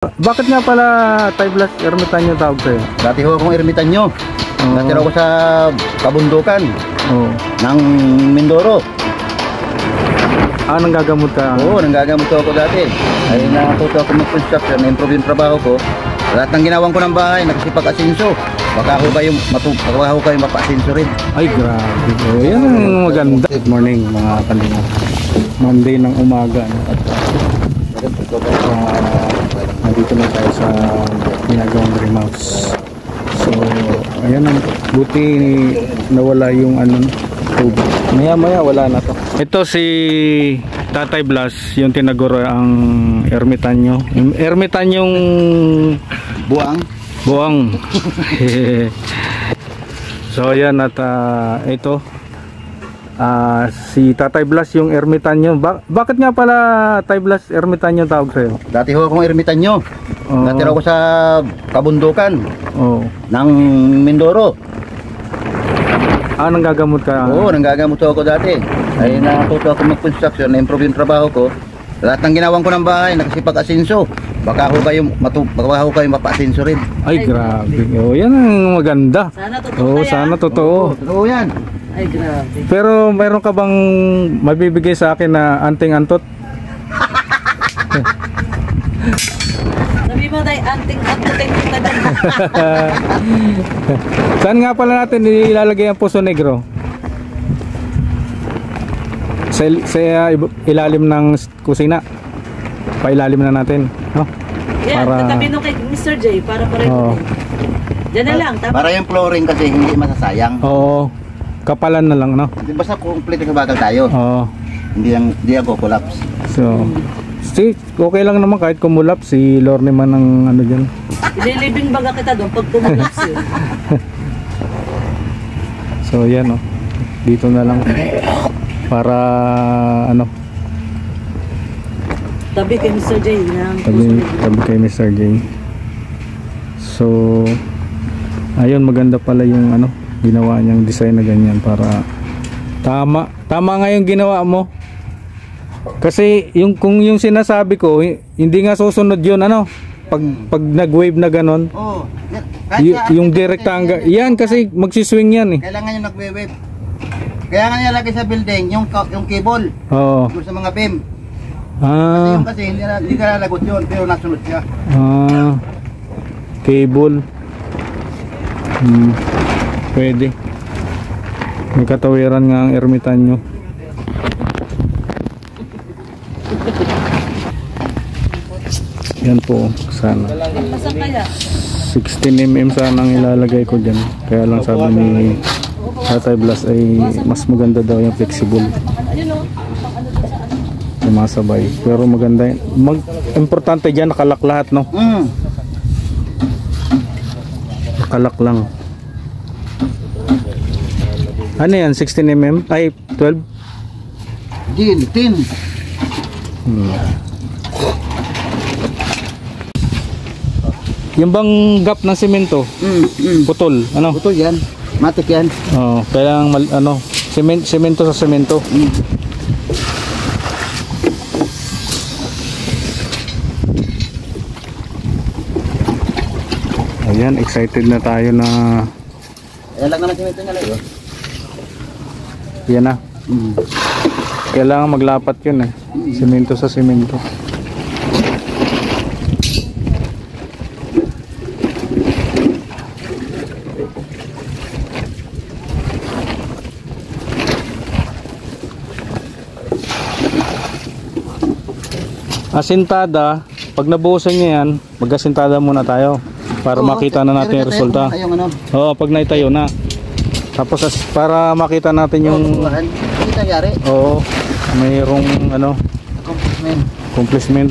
Bakit nga pala Tay Blas ermitanyo tawag sa'yo? Dati ho akong ermitanyo. Natira ko sa kabundukan ng Mindoro. Nanggagamot ka? Oo, nanggagamot ako dati. Ay natuto ako mag-construction, na-improve yung trabaho ko. Lahat ng ginawan ko ng bahay, nakasipag-asinso. Baka ho kayo mapa-asinso rin. Ay, grabe. Yan ang maganda. Good morning mga kalinga. Monday ng umaga. Nandito na tayo sa ginagawang dream house. So, ayan, buti nawala yung tubig. Maya wala na to. Ito si Tatay Blas, yung tinaguro ang ermitanyo. Ermitanyong buang. So ayan, at ito si Tatay Blas yung ermitanyo. Bakit nga pala Tay Blas ermitanyo tawag sa'yo? Dati ho akong ermitanyo. Natira ko sa kabundukan ng Mindoro. Nanggagamot ka? Oo, nanggagamot ako dati. Ay natuto ako mag-construction, na-improve yung trabaho ko. Lahat ng ginawan ko ng bahay, nakasipag-asinso. Baka ho kayo mapa-asinso rin. Ay, grabe. Yan ang maganda. Sana totoo. Sana totoo. Totoo yan. Ay, grabe. Pero mayroon ka bang mabibigay sa akin na anting-antot? Sabi mo tayo, anting-anting kita dyan. Saan nga pala natin ilalagay ang puso negro? Sa ilalim ng kusina. Pailalim na natin, no? Yan, tatabi nung kay Mr. J para rin. Diyan na lang. Para yung flooring kasi hindi masasayang. Oo. Kapalan na lang, no? Basta complete sa bagal tayo. Oo. Hindi ako collapse. So, okay lang naman kahit kumulap si Lorne man ng dyan. Ililibing baga kita doon pag kumulap siya. So yan dito na lang para tabi kay Mr. J tabi kay Mr. J. So ayun, maganda pala yung ginawa niyang design na ganyan para tama nga yung ginawa mo. Kasi kung yung sinasabi ko hindi nga susunod yun pag nag-wave na ganon. Oo. Yung direct hangga. Yan kasi magsiswing yan eh. Kailangan yung nag-wave. Kaya nga nilagay sa building yung cable. Oo. Sa mga beam. Kasi hindi ka lalagot yun pero nasunod siya. Cable. Pwede. May katawiran nga ang ermitanyo. Yan po sana. 16mm sana ang ilalagay ko dyan. Kaya lang sabi ni Tatay Blas ay mas maganda daw yung flexible. Sumasabay. Pero maganda yun. Importante dyan nakalak lahat, no? Nakalak lang. Ano yan? 16mm? Ay 12? 10. Yung bang gap ng semento? Putol, Putol yan. Matik yan. Kailangan semento sa semento. Ayan, excited na tayo na. Ayan lang naman semento niya lang. Yan na. Kailangan maglapat yun eh. Semento sa semento. Asintada, pag nabuhusan niya yan, mag-asintada muna tayo para makita na natin yung resulta. Oo, pag naitayo na. Tapos para makita natin yung mayroong accomplishment.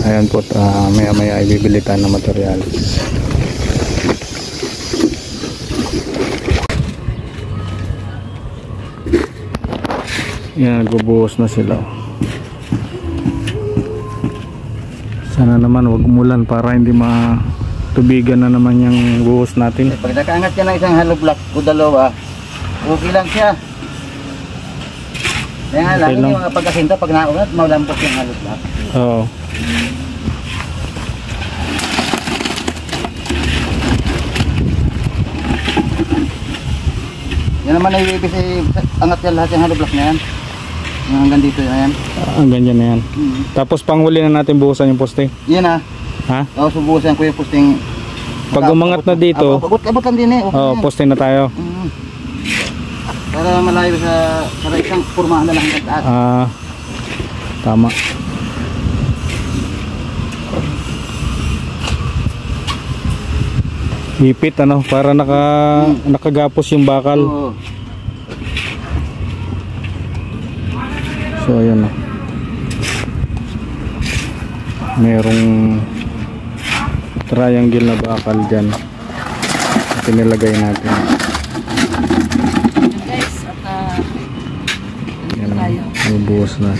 Ayan yan po, maya maya ibibili tayo ng materials. Yan, nagbubuhos na sila. Sana naman wag umulan para hindi matubigan na naman yung buhos natin. Pag nakaangat ka ng isang hollow block o dalawa, okay lang siya. Kaya nga lang, Okay lang. hindi mga pagkasinta, pag naunat, maulampos yung hollow block. Oo. Yan naman ay ibig angat yan lahat yung hollow block na yan. Yung hanggang dito na yan. Ang ganyan na yan. Tapos panghuli na natin buhusan yung poste. Yan ah. Ha? Tapos subukan ko yung posting. Pag umangat na dito, abot-abutan din eh. Okay oh, yan. poste na tayo. Para malayo para isang pormahan na lang hanggang taas. Tama. Ipit ano, para nakagapos yung bakal. Oo. So ayan o. Merong triangle na bakal dyan. Pinilagay natin. Yan guys, at Yan o, bubuhos na.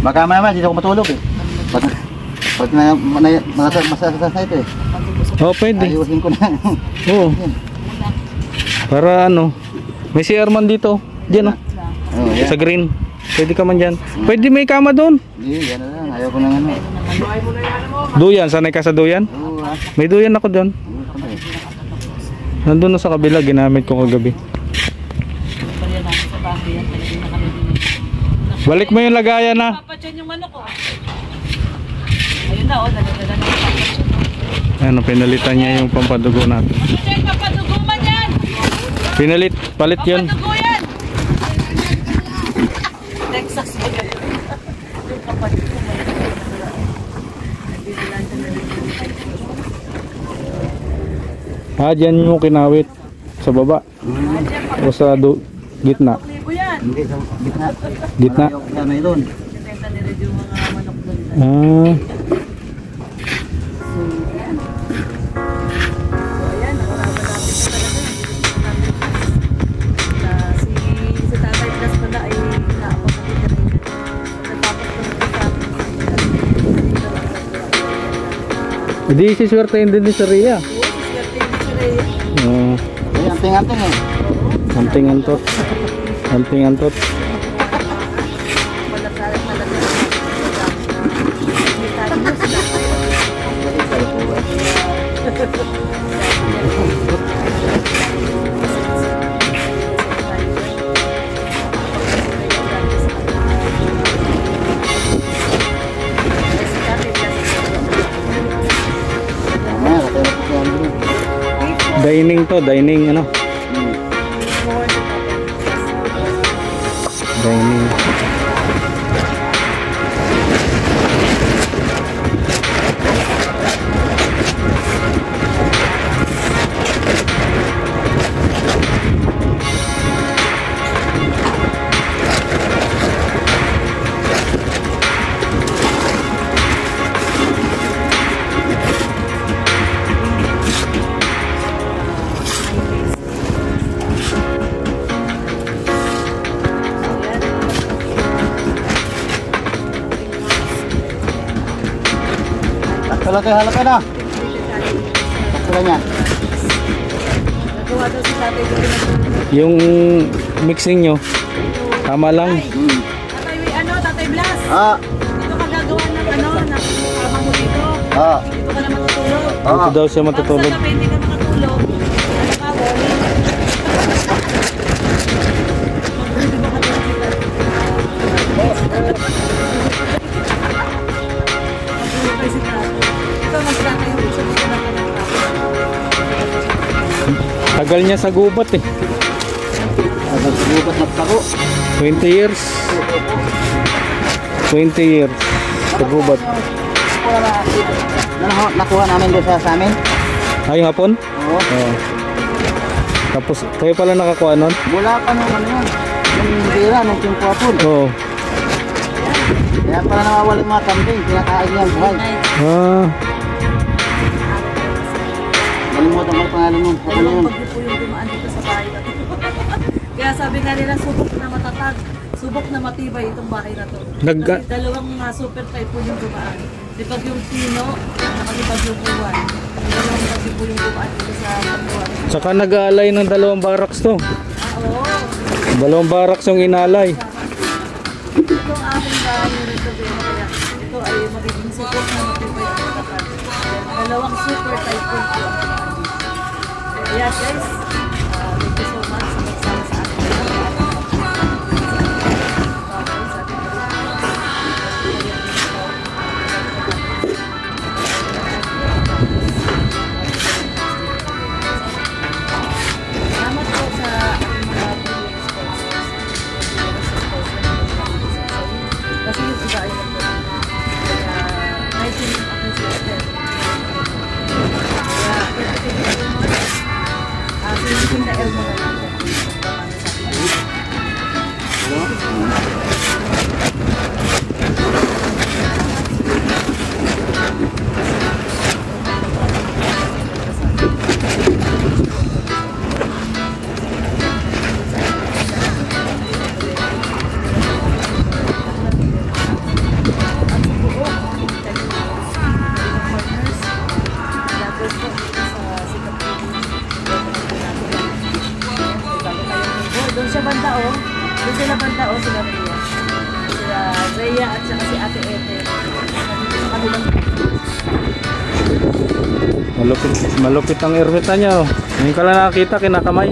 Baka naman dito ako matulog eh. Pag masasas na ito eh. Oh, pwede. Ayusin ko na. Oo. Para ano, may CR man dito. Diyan o, Oh, yan. sa green. Pwede ka man dyan. Pwede may kama doon. Hindi, yan na lang. Ayaw ko nang ano. Duyan, sanay ka sa duyan? Oo ah. May duyan ako doon. Nandun na sa kabila, ginamit ko kagabi. Balik mo yung lagayan na. Papatyan yung manok ko. Ayun na, dala-dala na yung papatyan. Ano, pinalitan niya yung pampadugo natin. Papatyan, papadugo man yan! Palit yun. Papadugo yan! Texas ba yan? Yung papadugo man. Dyan yung kinawit. Sa baba. O sa gitna. Libo yan! Hindi, sa gitna. Gitna. Ayaw ko na doon. Sinenta nila yung mga manok doon. Ayan, nakaraban natin sa talaga. Si Tatay Plus pala ay naapapagod na rin yan. Natapos ko na sa akin. Hindi siswertein din sa Ria. Oo, sisigarte yung si Rhea. Ay, anting-anting eh. Anting-antot. Anting-antot. Malakaran talaga. Hindi tayo Dining to, dining ano? Dining. Halaka na. Halaka niya. Nagawa daw si Tatay dito na. Yung mixing nyo, tama lang. Tatay Blas. Dito ka gagawa ng ng kama mo dito. Dito ka na matutulog. Dito daw siya matutulog. Tapos sa gabi hindi ka makatulog. Ano ka, Tagal niya sa gubat eh. Nagsubukat na pako. 20 years. 20 years sa gubat. Nakuha namin doon sa amin. Ay, hapon? Oo. Oo. Tapos, kayo pala nakakuha nun? Mula pa nung ano yan. Nung bira, nung timpo hapon. Oo. Kaya para nawawala yung mga kambing, kinakain niya ang buhay. Ah, Nalimutan mo yung pangalan mo. Ano Dalawang yun? bagyo po yung dumaan dito sa bahay na to. Kaya sabi nga nila, subok na matatag, subok na matibay itong bahay na to. Nag- Kasi dalawang super typhoon yung dumaan. Sipag yung Tino, nakasipag yung Buwan. Dalawang bagyo po yung dumaan dito sa Pagbuwan. saka nag-aalay ng 2 barracks to. Oo. 2 barracks yung inalay. Ito ang aming bahay ng Rentobero. Kaya ito ay magiging subok na matibay at matatag. Dalawang super typhoon po ang dumaan dito. Kaya guys, thank you so much sa magsama sa akin. Salamat po sa aking mga viewing sponsors. Kasi yung iba ay nagpapalala. Kaya, kahit yung aking sister. Kaya, thank you so much. Sinisin na Elmo na lang. Doon siya banda oh. Doon sila banda oh, sila Rhea. Sila Rhea at saka si Ate Ete. Sa kabilang Malupit ang ermita niya. Oh. Ngayon ka lang nakakita, kinakamay.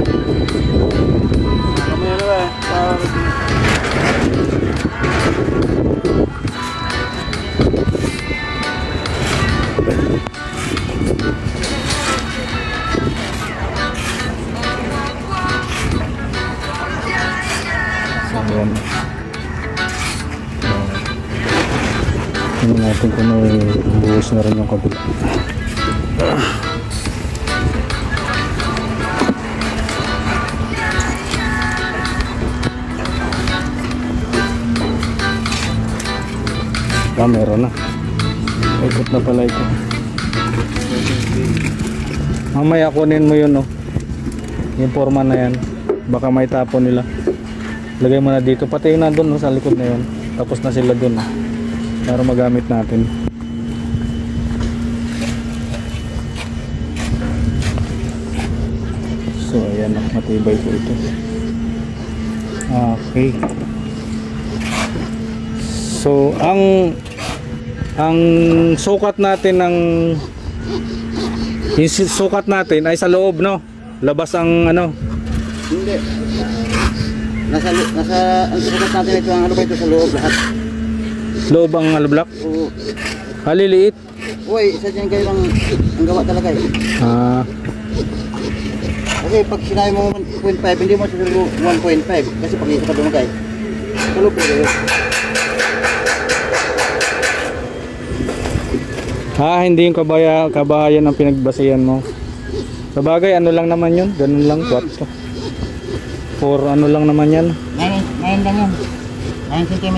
Ayan. Tingnan natin kung may buhos na rin yung kabila. Meron na. Ikot na pala ito. Mamaya kunin mo yun, no? Yung forma na yan. Baka may tapon nila. Lagay mo na dito. Pati yung nandun, no, sa likod na yun. Tapos na sila dun, no? Para magamit natin. So, ayan, no? Matibay po ito. Okay. So, ang sukat natin ng yung sukat natin ay sa loob, no? Labas ang ano? Hindi. Nasa ang sukat natin ito, ang ano ba ito sa loob lahat? Loob ang block? Oo. Haliliit? Uy, isa dyan kayo ang gawa talaga eh. Ah, Kasi pag sinabi mo 1.5, hindi mo sasabihin 1.5. Kasi pag isa ka dumagay, tulog po kayo. hindi yung kabahayan ang pinagbasihan mo. Sa bagay, ano lang naman yun? Ganun lang, 4. For ano lang naman yan? 9 lang yan. 9 cm.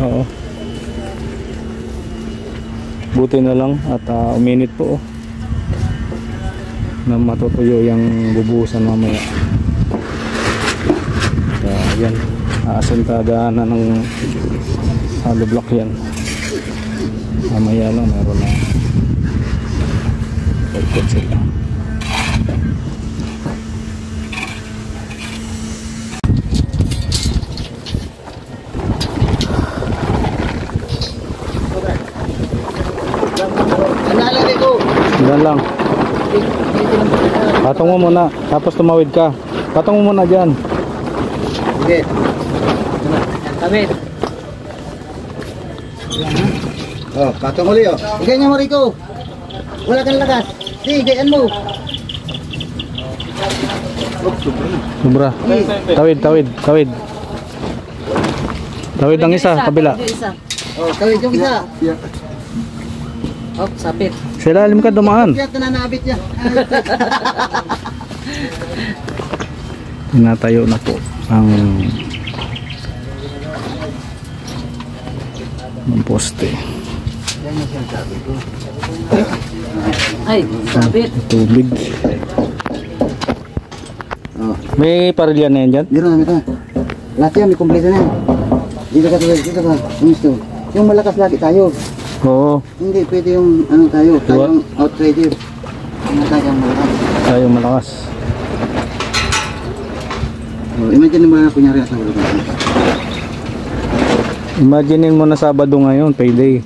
Oo. Buti na lang at uminit po, oh. Na matutuyo yung bubuhusan mamaya. Kaya yan, aasentada na ng hollow block yan. Mamaya lang meron na pagkot sila. Nalalagay ko. Diyan lang. Patong mo muna, tapos tumawid ka. Patong mo muna dyan. Okay. Tamit. Oh, patong uli oh. Ganyan mo Rico. Wala kang lakas. Sige, ganyan mo. Sobra. Tawid. Tawid ang isa, kabila. Oh, tawid yung isa. Oh, sapit. Sa ilalim ka dumaan. Kaya nananabit niya. Tinatayo na po ang ng poste. Yan yung sinasabi ko. Ay, sabit. Tubig. Oh. May parilya na yan dyan? Meron na. Lahat yan, may kumpleto na yan. Dito ka. Yung gusto. Yung malakas lagi tayo. Oo, Hindi, pwede yung ano tayo. Tayong outsider. Ano tayong malakas. tayo malakas. Oh, imagine mo na kunyari nasa malakas. Imaginein mo na Sabado ngayon, payday.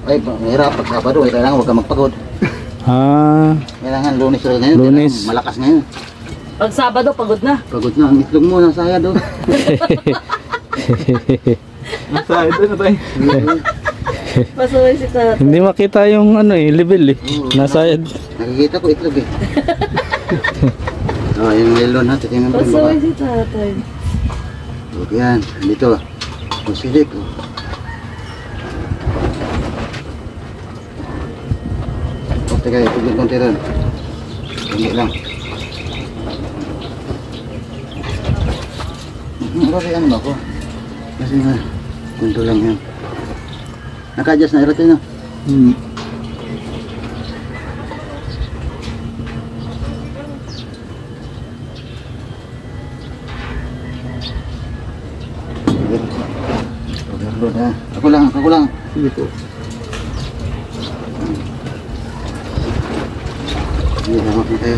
Ay, mahirap pag Sabado. Kailangan huwag ka magpagod. Ah, Kailangan Lunes rin ngayon. Lunes. Kailangan malakas ngayon. Pag Sabado, pagod na. Pagod na. Ang itlog mo nasa sayad. Nasa ito na tayo. Pasuwi si tatay. hindi makita yung ano level eh. Nasayad. Nakikita ko itlog eh. Oh, yung melon natin. Tingnan mo rin baka. Pasuwi si tatay. Oh, yan. Dito. Oh, silik. Oh. Oh, teka. Tugod konti rin. Hindi lang. Kasi ano ba ko? Kasi nga, kunto lang yan. Naka-adjust na irate na. Overload ha. Ako lang. Sige po. Hindi, hawak na tayo.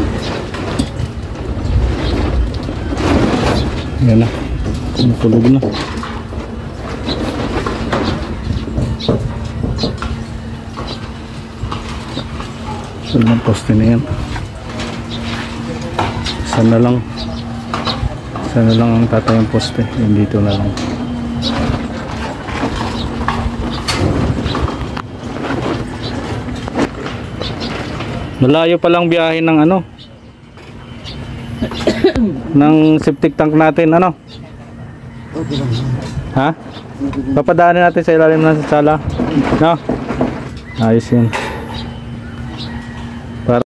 Yan na. Matulog na. So ng poste na yan. Sana lang ang tatayong poste. Yung dito na lang. Malayo pa lang biyahe ng ano ng septic tank natin ano. Okay lang. Ha? Papadaanin natin sa ilalim ng sala. No? Ayos yun.